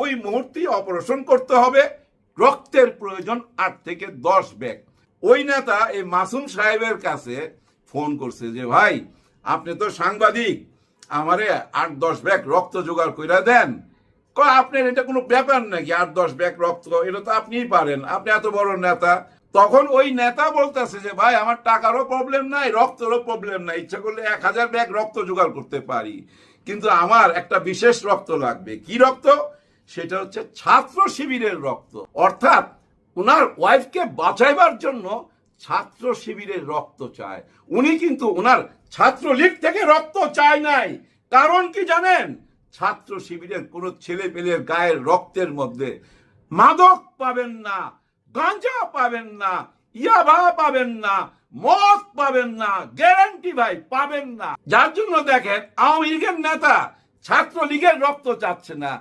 ওই মুহূর্তেই অপারেশন করতে হবে, রক্তের প্রয়োজন 8 থেকে 10 ব্যাগ। ওই নেতা এই মাসুম সাহেবের কাছে ফোন করছে যে ভাই আপনি তো সাংবাদিক, আমারে 8-10 ব্যাগ রক্ত জোগাড় করে দেন। আপনার এটা কোনো ব্যাপার নাকি 8-10 ব্যাগ রক্ত, এটা তো আপনিই পারেন, আপনি এত বড় নেতা। তখন ওই নেতা বলতেছে যে ভাই আমার টাকারও প্রবলেম নাই, রক্তেরও প্রবলেম নাই, ইচ্ছা করলে 1000 ব্যাগ রক্ত জোগাড় করতে পারি, কিন্তু আমার একটা বিশেষ রক্ত লাগবে। কি রক্ত? সেটা হচ্ছে ছাত্র শিবিরের রক্ত। অর্থাৎ ওনার ওয়াইফকে বাঁচাইবার জন্য ছাত্র শিবিরের রক্ত চায়। উনি কিন্তু ওনার ছাত্রলীগ থেকে রক্ত চায় নাই। কারণ কি জানেন? ছাত্র শিবিরের কোন ছেলে পেলের গায়ের রক্তের মধ্যে মাদক পাবেন না, গাঁজা পাবেন না, ইয়াবা পাবেন না, মদ পাবেন না, গ্যারান্টি ভাই পাবেন না। যার জন্য দেখেন আওয়ামী লীগের নেতা ছাত্রলীগের রক্ত চাচ্ছে না,